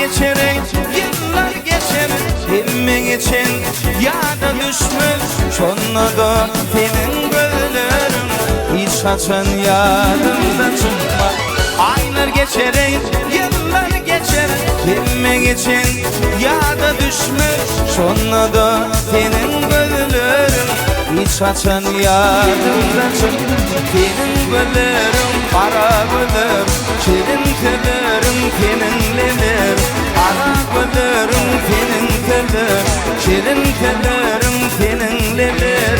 geçerek yıllar geçer, emme geçen yada düşmüş şonna da senin gözlerim hiç açan yadımda çıkma. Aylar geçerek yıllar geçer, emme geçen yada düşmüş şonna da senin gözlerim hiç açan yadımda çıkma. Senin gözlerim kara gözlerim, şirin tellerim seninledir. Kara gözlerim senin teller, şirin tellerim seninledir.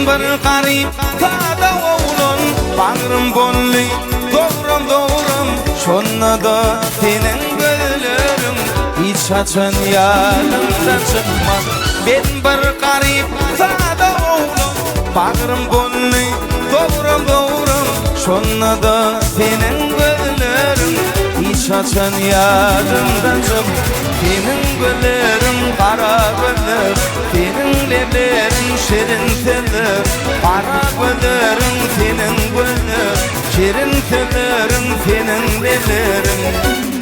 Ben bir garip tada oğlum, bağrım bolli doğrum şonna da senin gözlerim hiç açan yadımda çıkmaz. Ben bir garip tada oğlum, bağrım bolli doğrum şonna da senin gözlerim hiç açan yadımda çıkmaz. Senin gözlerin kara gözler, senin leblerin şirin teller. Kara gözlerin senin gözler, şirin tellerin senin leblerin.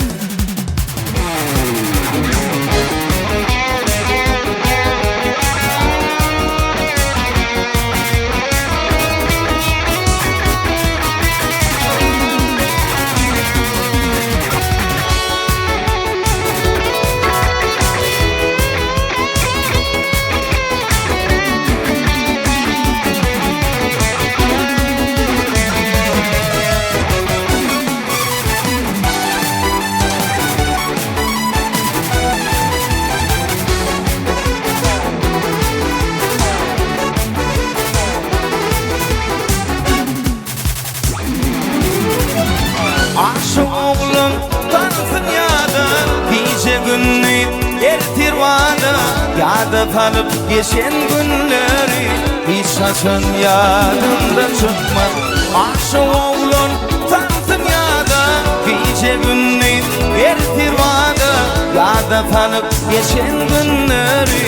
Aşık oğlum tansın yada, gece günlü ertirvada, yada kalıp geçen günleri hiç açan yadımda çıkmaz. Aşık oğlum tansın yada, gece günlü ertirvada, yada kalıp geçen günleri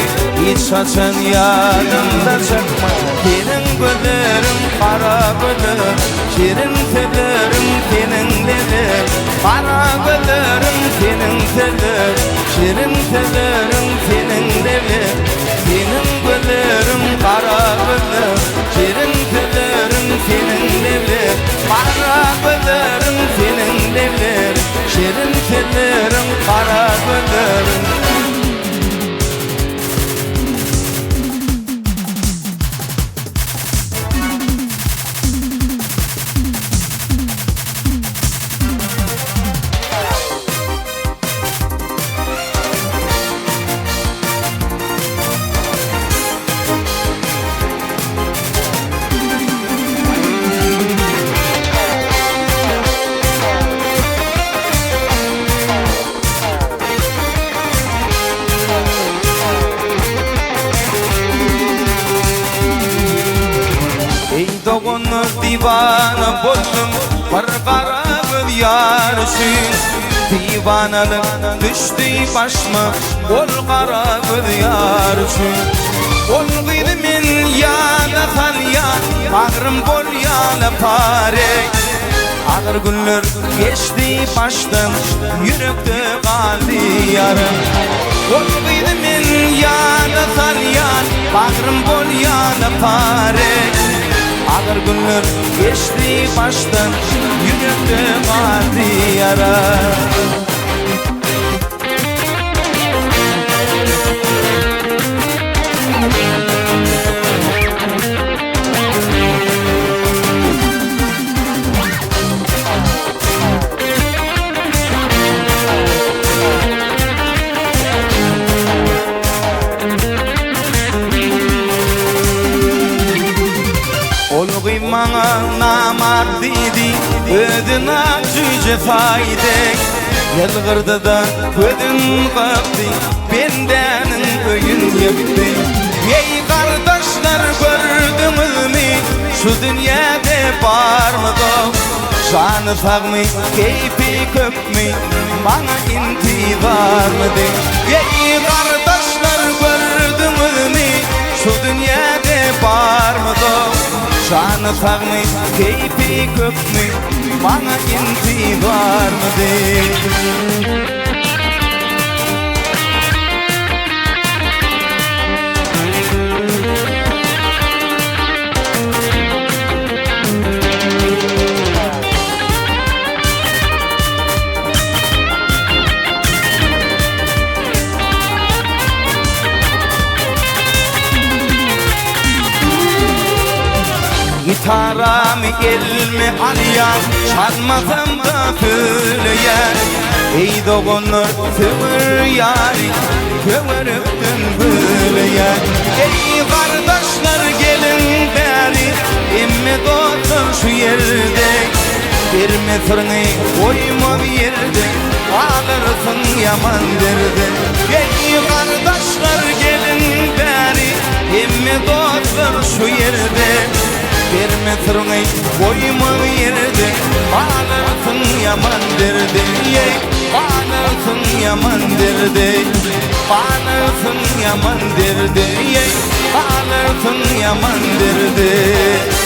hiç açan yadımda çıkmaz. Senin gözlerin kara gözlerim, şirin tellerim seninledir. Kara gözlerim senin teller, şirin tellerim seninledir. Senin gözlerin kara gözlerim, şirin tellerim seninledir. Kara gözlerim seninledir, şirin tellerim kara gözlerim. Doğunu divana boldum, kara göz yarışın. Divanalık düştü başıma, ol kara göz yarışın. Ol gıydimin yana kalyan, bağrım bol yana pare. Ağır günler geçti baştan, yürekte kaldı yarım. Ol gıydimin yana kalyan, bağrım bol yana pare. Ağır günler geçti baştan, yürekte kaldı yara. Olgıymana namar dedi, ödün acıcı fayde. Yılgırdı da ödün kaptı, bendenin köyün yıktı. Ey kardeşler gördünüz mü, şu dünyada var mı da Şanı sağmı, keyfi köpmü, bana intizar mı de? Ey kardeşler gördünüz mü, şu dünyada var mı da? Şanı sağmı, keyfi köpmü, bana intizar mı de? Gitaram elme alyan, çalmasam da söyleyen. Ey doğunur kıvır yari, kıvırıptın böyleyen. Ey kardeşler gelin beri, emme dostum şu yerde. Bir metrini koyma bir yerde, alırsın yaman derdi. Ey kardeşler gelin beri, emme dostum şu yerde. Bir metrini koyma bir yerde, alırsın yaman derdi. Alırsın yaman derdi, alırsın yaman derdi, alırsın yaman derdi.